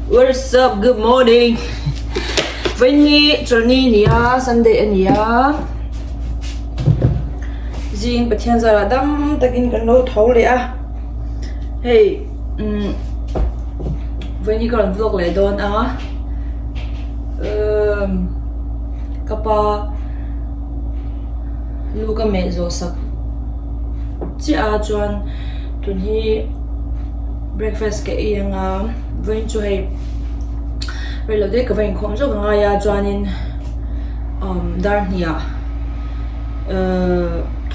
What's up? Good morning. Veni journey nia Sunday ania. Jing pathian zara dam takin kan lo thau le a. Hey, veni kan vlog le don a. Kapa luka mezo sak. Chi a chuan tun hi breakfast ke ianga veni chu hey Rồi đầu tiên cái vành khóm cho cái ngày chuanin dar nia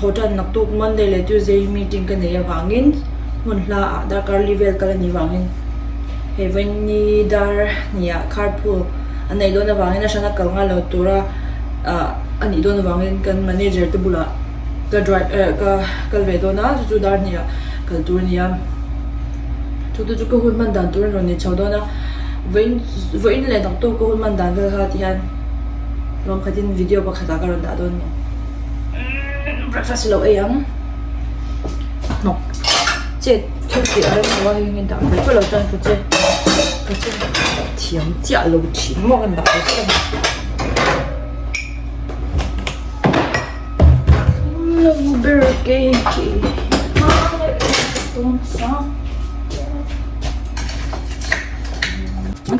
thổ trần nặc tục Monday le Tuesday meeting cái này vangin mun la dar carnival cái này vangin he vành ni dar nia carpool anh này đó là vangin na sana kal nga lo tura anh ấy đó là vangin kan manager te bula cái drive cái về đó na chu dar nia cái tour nia chu tu chu ko hun man dan tour rồi ni chau đó na với lại đọc tôi có mình đang cái gì han long khai tin video bác khá cả rồi đã đón breakfast lâu ấy ăn nọc chết thôi thì ở đây mà hình như đã phải lâu chân cái chết甜价lâu chín mà gần đã cái lâu burger không sao không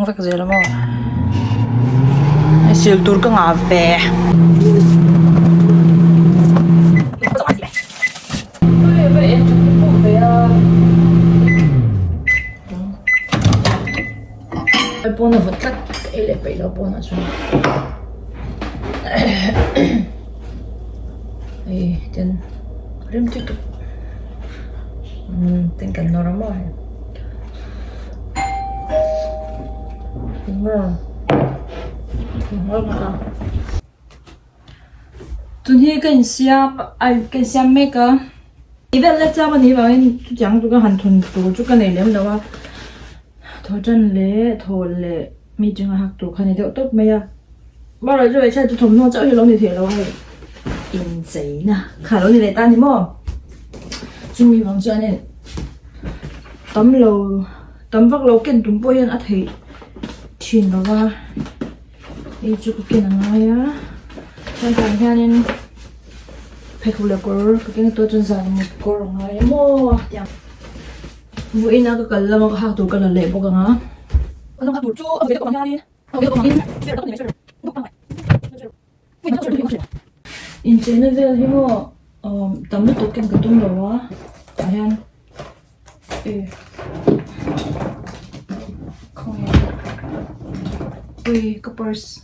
phải cái gì lắm mà siêu tour cái ngà về iPhone vẫn cắt cái này phải đâu iPhone xuống 이 땐 림티도 땡깐 normal ngon tụi hi cần xem ai cần xem mấy cái vậy là cha mình bảo anh chẳng tụi cái hành thuần tụi chút cái này làm đâu à thôi chân lệ thôi lệ mi chừng học tụi cái này đều tốt mấy à bao giờ rồi chạy tụi thằng nó chạy thì lâu thì thiệt lâu hay in giấy nè khả lâu thì để ta thì mò chúng mình vòng cho nên tấm vác lâu kiện tụm bôi ăn thì chín đó va đi chụp cái kiện này á cho nên nên phải khâu lợn cái này tôi chân dài một cô rồi này mò tiệm vui nào cái cần làm cái hàng tụi cần là lệ bốc ngã cái hàng tụi chú ở cái con nhà đi ở cái con in cái đó thì in trên này về thì mà tấm nó tốt cái tôm đồ á anh không ui cuppers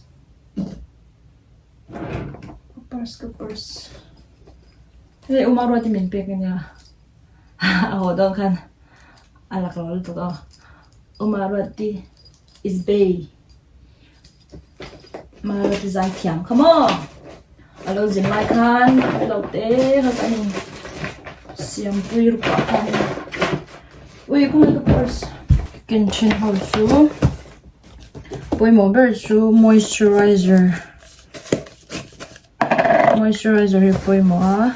thế này Umar rồi thì mình biết cái nha ở đâu kan alak lol tụi đó Umar rồi thì is bay mà thì dài thiam come on alo zin mai khan lo te ha kan siam pui ru pa khan ui kum the purse ken chen hol chu poi mo ber chu moisturizer hi poi mo a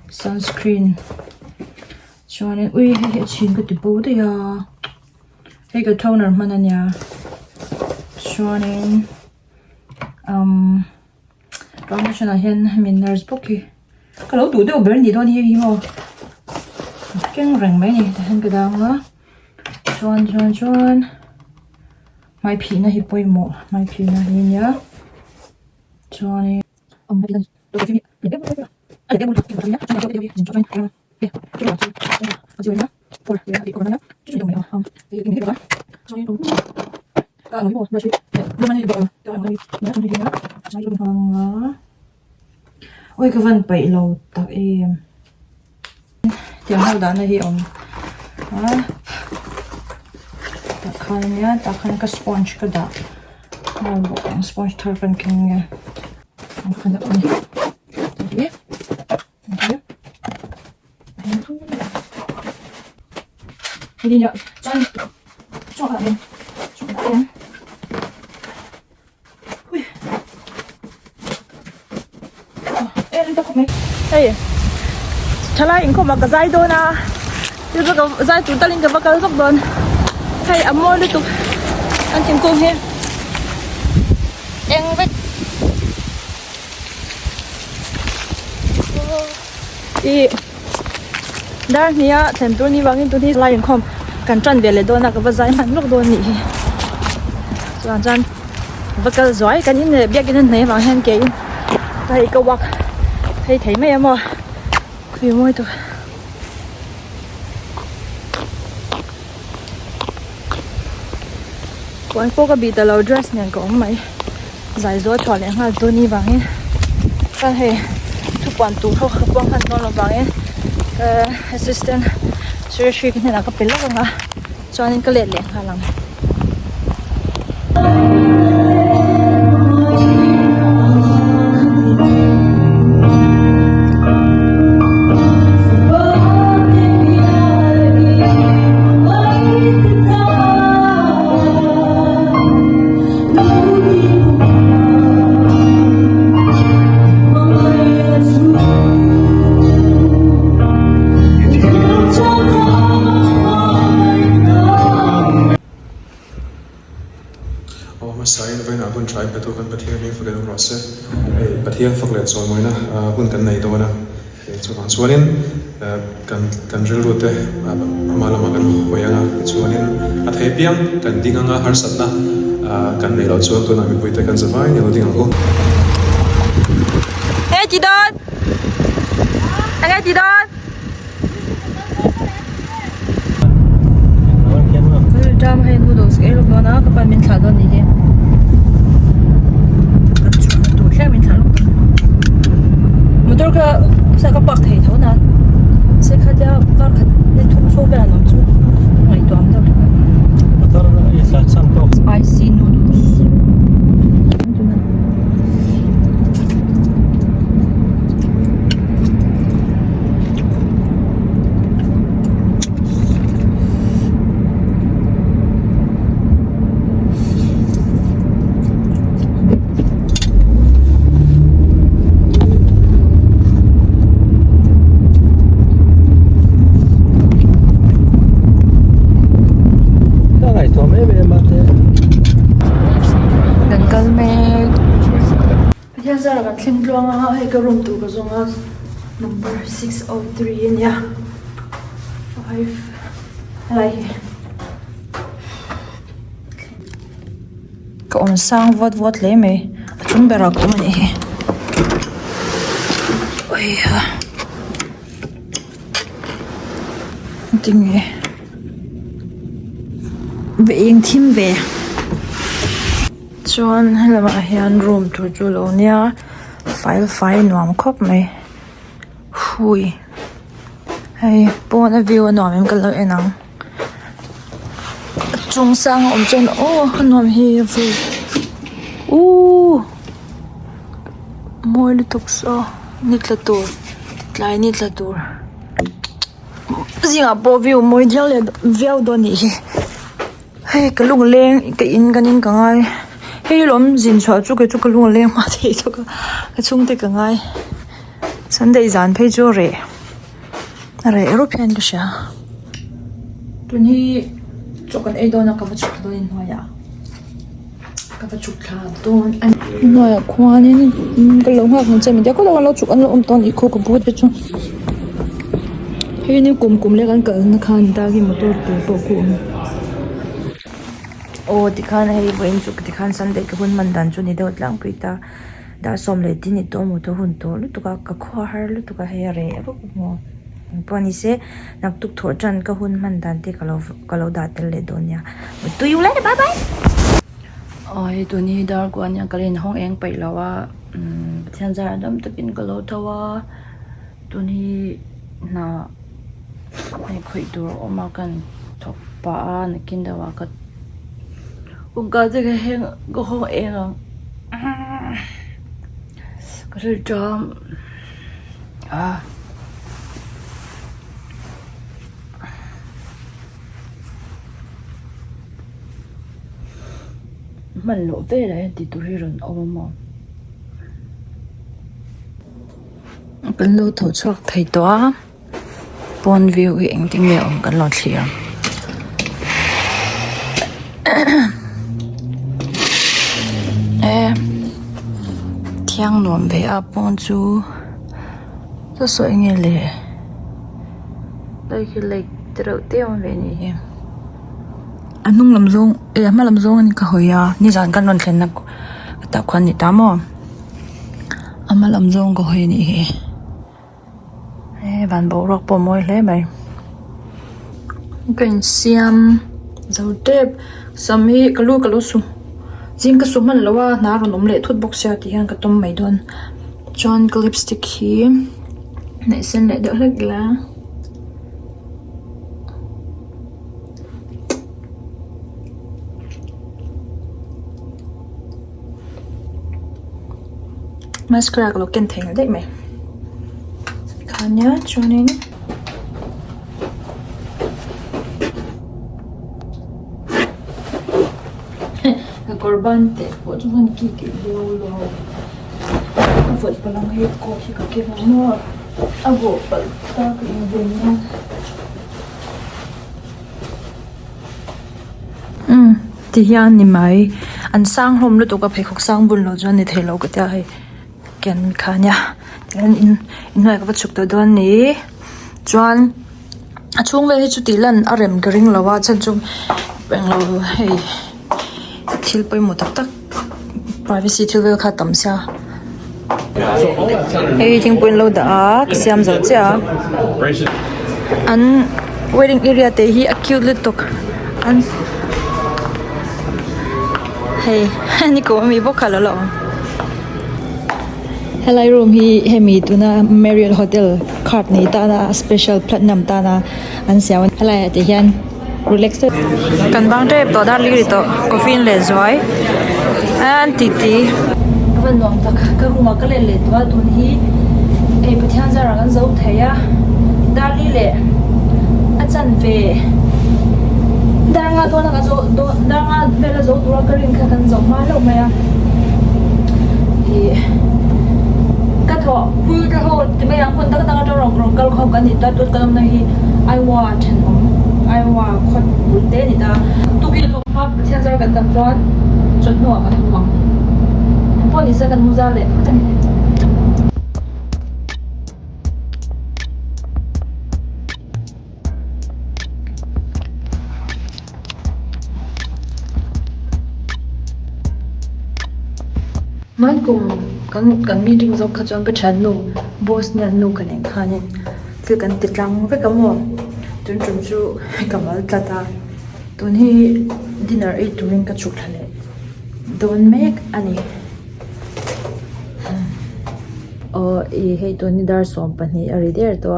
sunscreen chuan ui he chin ka ti po de ya he ka toner mananya chuan foundation là hiện mình nurse book cái lỗ tủ đều bền gì đó đi hi ho cái răng mấy này hiện cái đó nữa chuan mai phi na hi poi mo mai phi na hi nhá chuan ông cái tôi cái những cái muốn học nhá cho tôi đi cho anh cái cho nhá for cái con nhá chút đồng nào không cái đó cho nên đúng cái nói một là chuyện nhưng mà này gọi cái nói nhá trong cái nhá sai luôn không ôi cái phần bảy lầu tắc em tiếng hậu đá này thì ông tắc khai nhá tắc khai cái sponge cái đó nào bộ cái sponge thở phần kinh nghe không khai được này biết đi nhở cho bạn em ui ta không hey chala in ko magazai do na yu ba ka zai tu talin ka ba ka zok don hey amol tu an tim kong he eng vek i dar nia them tu ni wangin tu ni lai in khom kan tran ve le do na ka ba zai man lok do ni chuan chan vakal zoi kan in biak in nei wang hen ke tai ka wak thấy thấy mấy em ơi khuya môi tôi quán phố cái bị tờ lầu dress này có mấy giải gió trò lẽ là tôi đi vàng ấy cái hệ chụp quán tủ không không quăng hẳn nó là vàng ấy assistant secretary cái này là cái bể lốc à cho nên cái lệ lệ hà lằng try betul kan pathian ni fakir rasa pathian fakir so moi na pun kan nei do na so kan suanin kan ril rote amala magan hoyanga suanin athai piam kan dinganga har satna kan nei lo chuak to na mi puite kan zawai ni lo ding ko hey chị Đơn anh nghe chị Đơn cái drama hay noodles cái lúc đó nó các bạn mình thả đơn gì vậy mình thả lúc motor ka sa ka pak thei tho na se kha ja ka kha ne thum so ba no chu ngai to am da motor is like some top spicy noodles Kim Jong hay cái room tu cái zong number 603 nha 5 lại còn sang vót vót lấy mày chúng bè rạc cũng này ôi tình nghe về yên thêm về chuan là mà hiền room tu chu lo nha file nuam khop mai hui hay pon a view nuam em kal enang chung sang om chen nuam hi vu moi lu tuk so nit la tur tlai nit la tur zinga po view moi jal le view do ni hay ka lung leng ka in kanin ka ngai hei lom zin chua chu ka lung leng ma thei chu ka chung te ka ngai sunday zan phei chu re european ka sha tun hi chokan ei dona ka chuk do in hoya ka chuk tha don an noya khwanin ka lo ngak hun chemi de ko lo chuk an lo om ton i ko ko bu te chu hei ni kum le kan kal na khan ta gi motor te po ko tikhan hei bo in chuk tikhan sunday ka hun man dan chu ni dot lang puita da som le tin ni to mo to hun to lu to ka kho har lu to ka he re abo mo pani se nak tuk thor chan ka hun man dan te ka lo da tel le donya tu yu le bye bye ai to ni dar ko anya kalin hong eng pai lawa thian jar dam takin ka lo thawa tu ni na ai khoi tur oma kan thok pa na kin da wa ka cái cái hang có không em không có thể cho mình lộ về đấy thì tôi rồi ôm mồm kan lo tho chuak thei to pon view hi eng ting le om kan lo thlia thiang nuam ve a pon chu so enge le lai ki lai tro te on ve ni he anung lam zong ma lam zong ani ka hoya ni jan kan non thlen na ta khwan ni ta mo ama lam zong ko hoi ni he ban bo rok po moi hle mai kan siam zo tep sami kalu su jing ka suman lawa na ron om le thut box ya ti han ka tom mai don John lipstick hi nei sen le de hlegla mascara ko ken theng dei mai khanya chunin ka korban te po chuan ki lo ka fot palang he ko hi ka ke mo abo pal ta ka in na ti hian ni mai an sang hlom lu to ka phei khok sang bun lo chuan ni thelo ka ta hai ken khanya in noi ka chuk to don ni chuan a chung ve hi chu ti lan a rem gring lawa chan chung beng lo hei thil poi mo tak privacy thil vel kha tam sia hei thing point lo da siam zo cha an wedding area te hi a cute little tok an hei ni ko mi bo khala lo helai room hi hemi tuna Marriott Hotel card ni ta na special platinum ta na an siaw helai ate hian relax kan bang te to dar li to coffee le zoi an titi van nom tak ka ruma ka le to tun hi ei pathian zara kan zo thaya dar li le a chan ve daranga to na ka zo do daranga vela zo tura ka rin kha kan zo ma lo maya ka tho pui ka ho ti me yang kon ta ta ta rong rong kal khom kan ni ta tut kan na hi I want ai wa khot bul te ni ta tu ki lo pa chen jar kan tam chuan chot no ka thum po ni sa kan mu za le man kum kan meeting zo kha chon ka than no boss na no kan en khanin til kan ti tlang ve ka mo tun chum chu kamal tata tun hi dinner e turing ka chuk thale don't make ani e hei to ni dar som pani ari der to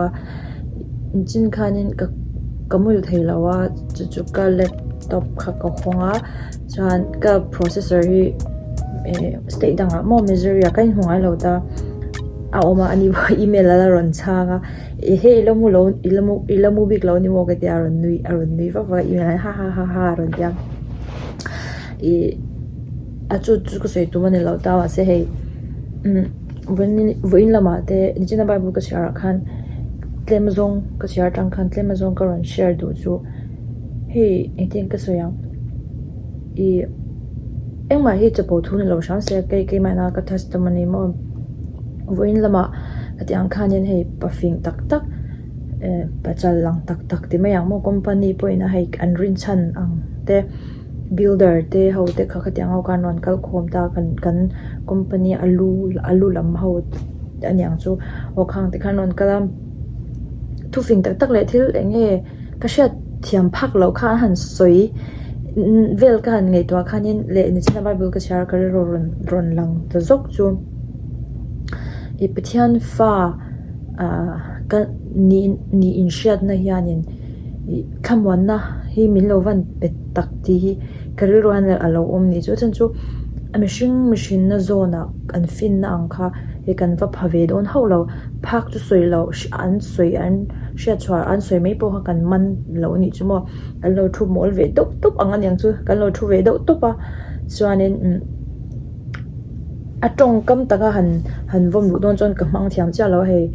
chin khanin ka kamul theilawa chu ka laptop kha ka khonga chan ka processor hi state danga mo Missouri ka in hungai lo ta a oma ani email la ron changa he ilamu big lo ni mo ka ti aron nui fa email ha ron ya a chu ko sei tu mane lo ta wa se he voin lama te ni china bible ka share khan tlemzong ka share tang khan tlemzong ka ron share du chu he I think ka so yang engma hi chapo thun lo sham se kai mai na ka testimony mo voin lama atiang khanin hei pafing tak pachal lang tak ti mayang mo company poina hei an rin chan ang te builder te ho te kha khatiang ho kan non kal khom ta kan company alu lam ho anyang chu o khang te khan non kalam thu fing tak le thil enge ka sha thiam phak lo kha han soi vel ka han ngei to khanin le ni china bible ka share ka ron lang to zok chu I pathian fa ka ni in shat na hianin khamwan na hi min lo van pet tak ti hi karil ron alo om ni chu chan chu machine na zona an fin na ang kha he kan va phave don ho lo phak chu soi lo an sha chwa an soi mai po kan man lo ni chu mo alo thu mol ve top ang an yang chu kan lo thu ve do topa chuanin trong cam taka han vom lu don chon ka mang thiam cha lo he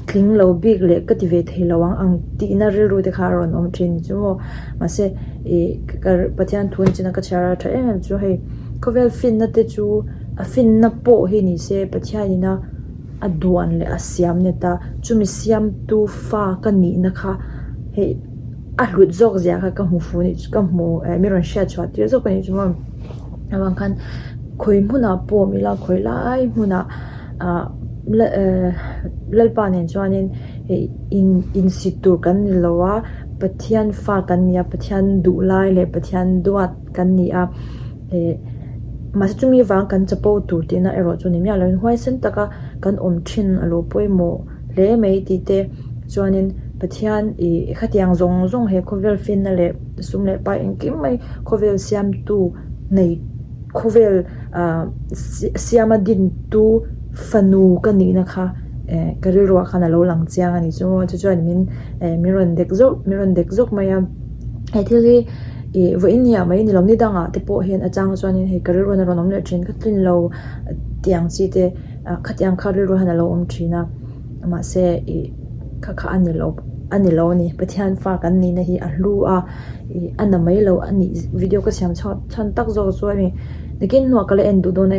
kling lo big le ka ti ve thei lawang ang ti na ril ru te kha ron om thin chu ma se e kar pathian thun china ka chara tha em chu he kovel fin na te chu a fin na po hi ni se pathian ina aduan le asiam ne ta chumi siam tu fa ka ni na kha he a hlut zok zia ka mu fu ni ka mu mi ron sha chwa ti zo ka ni chu awang khan khoi muna po mi la khoi lai muna lalpa nen chuanin in situ kan ni lowa pathian fa kan nia pathian du lai le pathian duat kan ni a ma se chumi wang kan chapo tu ti na ero chu ni mya lo hoi sen taka kan om thin alo poimo le mei ti te chuanin pathian khatiang zong he khovel fin na le sum le pa in kim mai khovel siam tu nei khovel siamadin tu fanu ka ni na kha kari ro khana lo lang chiang ani chu chuan min miron dek zok maya athili voinia mai ni lomni danga te po hen achang chuanin he kari ro na ro nom le thin ka tlin lo tiang chi te khatiang khari ro hana lo om thina ma se kha ani lo ni pathian fa kan ni na hi a hlu a anna mai lo ani video ka siam chan tak zo chuani lekin no kale en du do na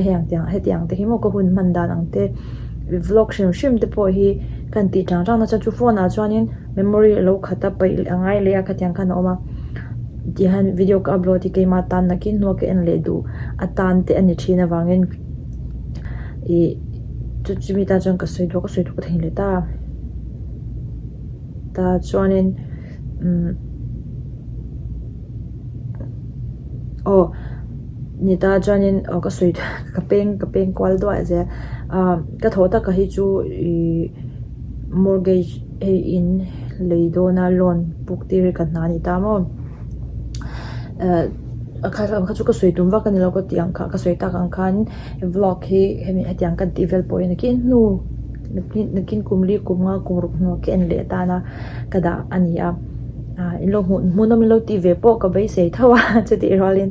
hetiang te himo ko hun manda nang te vlog shim te po hi kan ti chang na cha chu phone a chuanin memory lo khata pai angai le a khatiang khan oma ti han video ka upload ti ke ma tan na kin no ke en le du atan te ani thina wangin chu chimi ta chang ka soi do ka thein le ta chuanin ni ta chuanin ka soi ka peng kwal do a je ka thota ka hi chu mortgage in leidona loan buktir ka na ni ta mo ka chu ka soi tum wa ka ni lo ko tiang ka soi ta kan khan vlog hi hemi atiang ka develop point ki nu nakin kumli kumnga kumruk no ke en le ta na kada ania in lo mun no mi lo ti ve po ka bai sei thawa che ti rolin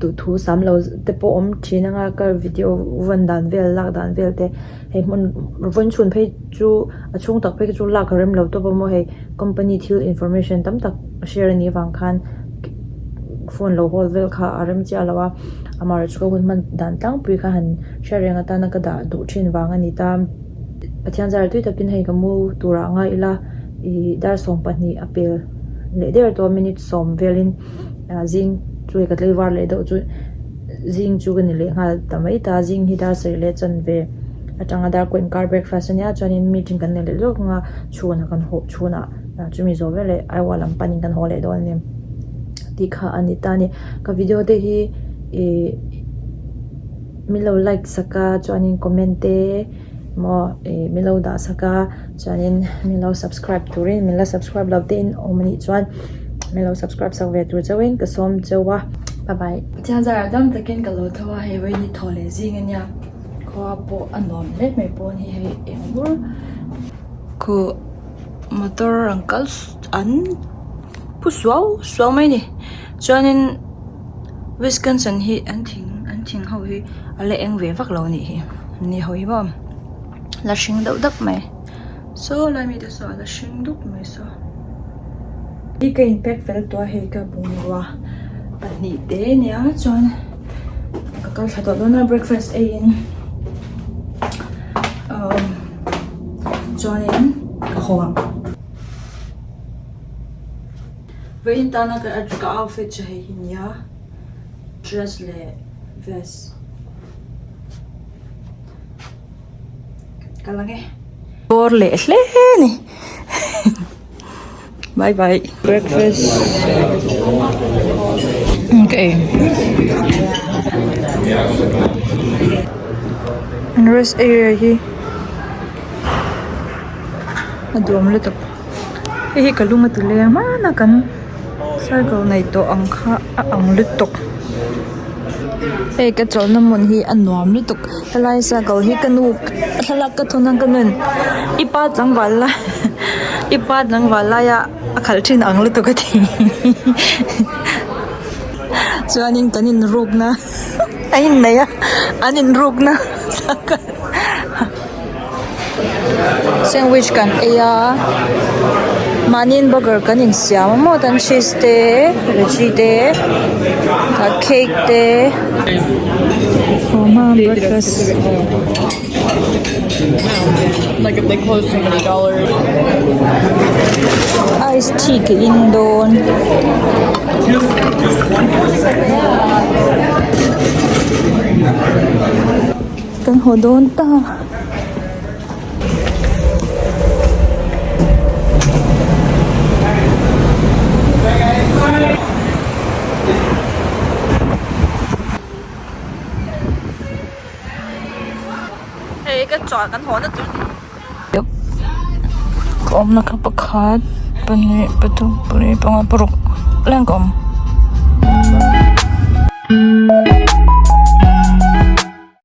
du thu sam lo te po om thina nga ka video van dan vel lak dan vel te he mun von chun phei chu achung tak phei chu lak rem lo to bo mo he company thil information tam tak share ni wang khan phone lo hol vel kha aram cha lawa amar chu hun man dan tang pui kha han sharing ata na ka da du thin wang ani ta pathian zar tu takin hei ka mu tura nga ila dar som pani apel le der to minute som velin jing chu ka tlei war le do chu jing chu gan le nga tamai ta jing hi dar sei le chan ve atanga dar ko in car breakfast ania chuanin meeting kan le lo nga chuna kan ho chuna chumi zo vele ai walam panin kan hole do nim ti kha ani ta ni ka video te hi milo like saka chuanin comment te mo milo da saka chuanin milo subscribe turin milo subscribe love te in omani chuan milo subscribe sak ve tur chawin ka som chawa bye bye chan zara dam takin ka lo thawa he we ni thole jing ania kho po anom le me po ni he engur ko motor uncle an puswaw mai ni chuanin Wisconsin hi an thing ho hi ale eng ve vak lo ni hi ni hoi bom la shing dau dak mai so la mi de so la shing duk mai so i ka impact fel to he ka bungwa pani te nia chuan ka kal thata dona breakfast in chuanin ka hong vein tana ka outfit cha he nia dress le vest kalange por le ni bye bye breakfast okay and rest area hi adom le tak hi kalunga tule ma na kan circle nei to ang lutok ka chol na mun hi anuam lutok talai circle hi kanu thalak ka thonang kanun ipa changwala ya akhal thin ang lutok ka thi chuanin kanin ruk na Ayun na ya. Anin rug na. Saka. Sandwich kan iya. Manin burger kan in siya. Mo tan cheese de, veggie de, cake de. Oh, breakfast. Like if they close so many dollars. Iced tea ka indon. Kan hodon ta. Hey, cái trò kan hodon tu. Yup. Kom nakapagkat pani patung pani pangapurok lang kom.